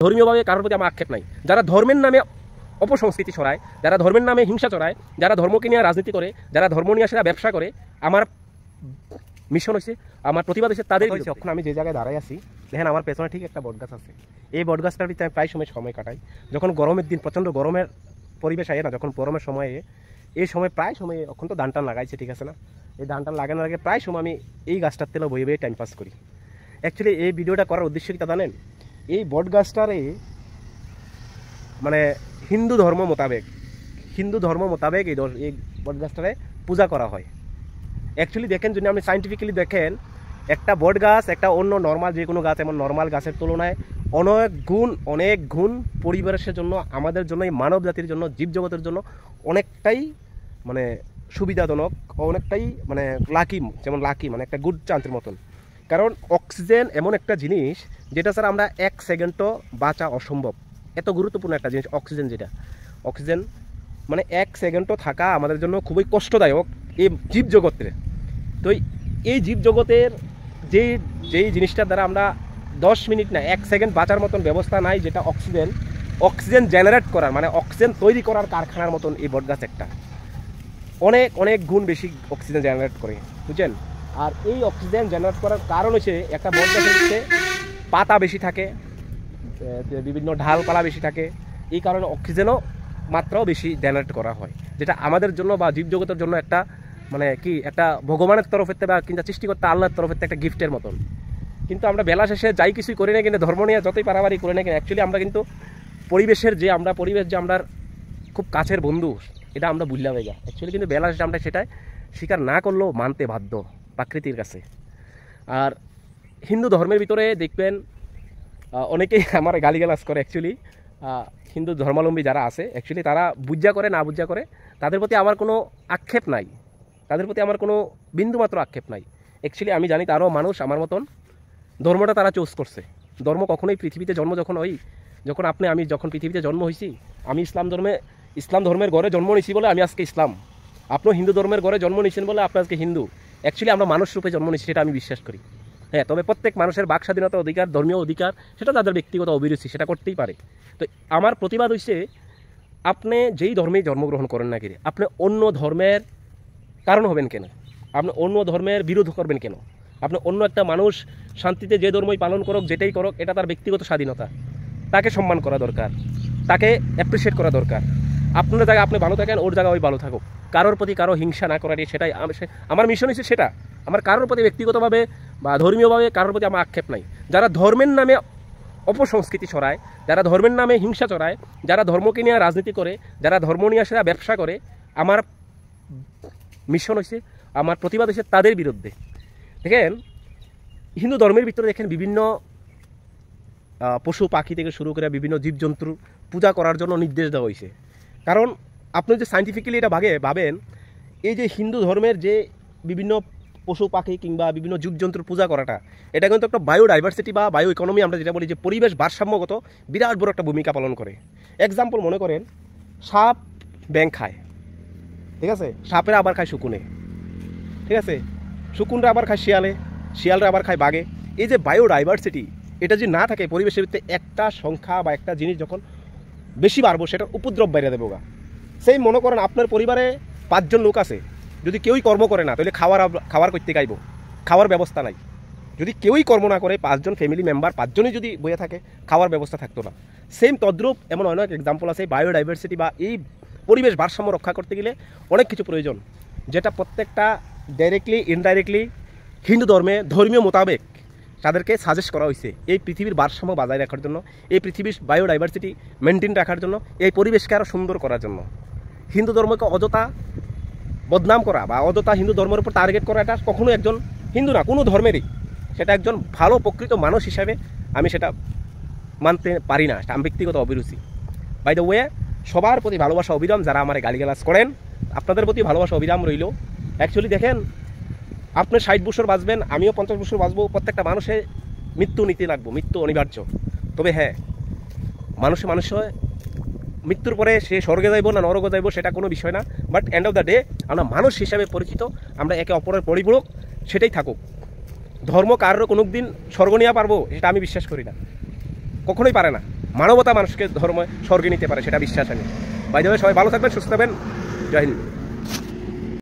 ধর্মীয়ভাবে কারোর প্রতি আমার আক্ষেপ নাই। যারা ধর্মের নামে অপসংস্কৃতি ছড়ায়, যারা ধর্মের নামে হিংসা ছড়ায়, যারা ধর্মকে নিয়ে রাজনীতি করে, যারা ধর্ম নিয়ে সেটা ব্যবসা করে, আমার মিশন হয়েছে, আমার প্রতিবাদ হয়েছে তাদের। এখন আমি যে জায়গায় দাঁড়াই আছি, দেখেন আমার পেছনে ঠিক একটা বটগাছ আছে। এই বটগাছটার ভিতরে আমি প্রায় সময় কাটাই। যখন গরমের দিন, প্রচণ্ড গরমের পরিবেশ আয় না, যখন গরমের সময়ে এই সময় প্রায় সময় এখন তো ধান টান লাগাইছে, ঠিক আছে না, এই ধান টান লাগানোর আগে প্রায় সময় আমি এই গাছটার তেলে বয়ে বয়ে টাইম পাস করি। অ্যাকচুয়ালি এই ভিডিওটা করার উদ্দেশ্য কি তা জানেন? এই বটগাছটারে মানে হিন্দু ধর্ম মোতাবেক এই বটগাছটারে পূজা করা হয়। অ্যাকচুয়ালি দেখেন, যদি আপনি সাইন্টিফিক্যালি দেখেন, একটা বট গাছ একটা অন্য নর্মাল যে কোনো গাছ, এমন নর্মাল গাছের তুলনায় অনেক গুণ পরিবেশের জন্য, আমাদের জন্য, এই মানব জাতির জন্য, জীবজগতের জন্য অনেকটাই মানে সুবিধাজনক, অনেকটাই মানে লাকি মানে একটা গুড চান্সের মতন। কারণ অক্সিজেন এমন একটা জিনিস যেটা স্যার আমরা 1 সেকেন্ডও বাঁচা অসম্ভব। এত গুরুত্বপূর্ণ একটা জিনিস অক্সিজেন মানে 1 সেকেন্ডও থাকা আমাদের জন্য খুবই কষ্টদায়ক এই জীবজগতের। তো এই জীবজগতের যেই জিনিসটার দ্বারা আমরা 10 মিনিট না 1 সেকেন্ড বাঁচার মতন ব্যবস্থা নাই, যেটা অক্সিজেন জেনারেট করার, মানে অক্সিজেন তৈরি করার কারখানার মতন এই বটগাছ একটা অনেক গুণ বেশি অক্সিজেন জেনারেট করে, বুঝছেন? আর এই অক্সিজেন জেনারেট করার কারণ হচ্ছে একটা বটগাছের হচ্ছে পাতা বেশি থাকে, বিভিন্ন ঢালপালা বেশি থাকে, এই কারণে অক্সিজেনও মাত্রাও বেশি জেনারেট করা হয়, যেটা আমাদের জন্য বা জীবজগতের জন্য একটা মানে কি একটা ভগবানের তরফের থেকে বা কিন্তু সৃষ্টিকর্তা আল্লাহর তরফের থেকে একটা গিফটের মতন। কিন্তু আমরা বেলা শেষে যাই কিছুই করি না কিন্তু, ধর্ম নিয়ে যতই পারাবারি করি না কিন্তু, অ্যাকচুয়ালি আমরা কিন্তু পরিবেশ যে আমরা খুব কাছের বন্ধু, এটা আমরা ভুললাম হয়ে যায়। অ্যাকচুয়ালি কিন্তু বেলা শেষে আমরা সেটাই স্বীকার না করলেও মানতে বাধ্য প্রকৃতির কাছে। আর হিন্দু ধর্মের ভিতরে দেখবেন অনেকেই আমার গালিগালাজ করে। অ্যাকচুয়ালি হিন্দু ধর্মাবলম্বী যারা আছে, অ্যাকচুয়ালি তারা বুঝা করে না বুঝা করে, তাদের প্রতি আমার কোনো আক্ষেপ নাই, তাদের প্রতি আমার কোনো বিন্দুমাত্র আক্ষেপ নাই। অ্যাকচুয়ালি আমি জানি তারাও মানুষ আমার মতন, ধর্মটা তারা চুজ করছে। ধর্ম কখনোই পৃথিবীতে জন্ম যখন আমি যখন পৃথিবীতে জন্ম হয়েছি, আমি ইসলাম ধর্মের ঘরে জন্ম নিয়েছি বলে আমি আজকে ইসলাম, আপনিও হিন্দু ধর্মের ঘরে জন্ম নিয়েছেন বলে আপনি আজকে হিন্দু। অ্যাকচুয়ালি আমরা মানুষ রূপে জন্ম নিয়েছি, সেটা আমি বিশ্বাস করি। হ্যাঁ, তবে প্রত্যেক মানুষের বাক স্বাধীনতা অধিকার, ধর্মীয় অধিকার, সেটা তাদের ব্যক্তিগত অভিরুচি, সেটা করতেই পারে। তো আমার প্রতিবাদ হচ্ছে, আপনি যেই ধর্মেই জন্মগ্রহণ করেন না কি, আপনি অন্য ধর্মের কারণ হবেন কেন? আপনি অন্য ধর্মের বিরোধ করবেন কেন? আপনি অন্য একটা মানুষ শান্তিতে যে ধর্মই পালন করুক, যেটাই করুক, এটা তার ব্যক্তিগত স্বাধীনতা, তাকে সম্মান করা দরকার, তাকে অ্যাপ্রিসিয়েট করা দরকার। আপনার জায়গায় আপনি ভালো থাকেন, ওর জায়গায় ওই ভালো থাকুক, কারোর প্রতি কারো হিংসা না করারই সেটাই আমার মিশন হচ্ছে। সেটা আমার কারোর প্রতি ব্যক্তিগতভাবে বা ধর্মীয়ভাবে কারোর প্রতি আমার আক্ষেপ নাই। যারা ধর্মের নামে অপসংস্কৃতি ছড়ায়, যারা ধর্মের নামে হিংসা ছড়ায়, যারা ধর্মকে নিয়ে রাজনীতি করে, যারা ধর্ম নিয়ে সেটা ব্যবসা করে, আমার মিশন হয়েছে, আমার প্রতিবাদ হয়েছে তাদের বিরুদ্ধে। দেখেন, হিন্দু ধর্মের ভিতরে দেখেন বিভিন্ন পশু পাখি থেকে শুরু করে বিভিন্ন জীবজন্তুর পূজা করার জন্য নির্দেশ দেওয়া হয়েছে। কারণ আপনি যে সাইন্টিফিক্যালি এটা ভাবেন, এই যে হিন্দু ধর্মের যে বিভিন্ন পশু পাখি কিংবা বিভিন্ন জীবজন্তুর পূজা করাটা, এটা কিন্তু একটা বায়োডাইভার্সিটি বা বায়ো ইকোনমি আমরা যেটা বলি, যে পরিবেশ ভারসাম্যগত বিরাট বড় একটা ভূমিকা পালন করে। এক্সাম্পল মনে করেন, সাপ ব্যাঙ খায়, ঠিক আছে, সাপেরা আবার খায় শকুনে, ঠিক আছে, শকুনরা আবার খায় শিয়ালরা আবার খায় বাঘে। এই যে বায়োডাইভার্সিটি, এটা যদি না থাকে পরিবেশের ভিতরে, একটা সংখ্যা বা একটা জিনিস যখন বেশি বাড়বো, সেটার উপদ্রব বাইরে দেবো গা। সেই মনে করেন আপনার পরিবারে 5 জন লোক আছে, যদি কেউই কর্ম করে না, তাহলে খাওয়ার করতে গাইব, খাওয়ার ব্যবস্থা নাই। যদি কেউই কর্ম না করে, 5 জন ফ্যামিলি মেম্বার 5 জনই যদি বয়ে থাকে, খাওয়ার ব্যবস্থা থাকতো না। সেম তদ্রূপ এমন অনেক এক্সাম্পল আছে। বায়োডাইভার্সিটি বা এই পরিবেশ ভারসাম্য রক্ষা করতে গেলে অনেক কিছু প্রয়োজন, যেটা প্রত্যেকটা ডাইরেক্টলি ইনডাইরেক্টলি হিন্দু ধর্মীয় মোতাবেক তাদেরকে সাজেস্ট করা হয়েছে, এই পৃথিবীর ভারসাম্য বজায় রাখার জন্য, এই পৃথিবীর বায়োডাইভার্সিটি মেনটেন রাখার জন্য, এই পরিবেশকে আরও সুন্দর করার জন্য। হিন্দু ধর্মকে অযথা বদনাম করা বা অযথা হিন্দু ধর্মের উপর টার্গেট করা, এটা কখনো একজন হিন্দু না, কোনো ধর্মেরই, সেটা একজন ভালো প্রকৃত মানুষ হিসাবে আমি সেটা মানতে পারি না। এটা আমি ব্যক্তিগত অভিরুচি। বাই দ্য ওয়ে, সবার প্রতি ভালোবাসা অবিরাম। যারা আমার গালিগালাজ করেন, আপনাদের প্রতি ভালোবাসা অবিরাম রইল। অ্যাকচুয়ালি দেখেন, আপনি 60 বছর বাঁচবেন, আমিও 50 বছর বাঁচবো, প্রত্যেকটা মানুষের মৃত্যু নিতে লাগবো, মৃত্যু অনিবার্য। তবে হ্যাঁ, মানুষে মৃত্যুর পরে সে স্বর্গে যাইব না নরকে যাইব সেটা কোনো বিষয় না, but end of the day আমরা মানুষ হিসাবে পরিচিত, আমরা একে অপরের পরিপূরক, সেটাই থাকুক। ধর্ম কারোর কোনো দিন স্বর্গ নিয়ে পারবো, এটা আমি বিশ্বাস করি না, কখনোই পারে না। মানবতা মানুষকে ধর্ম স্বর্গে নিতে পারে, সেটা বিশ্বাস আমি। বাইরে সবাই ভালো থাকবেন, সুস্থ থাকবেন। জয় হিন্দ।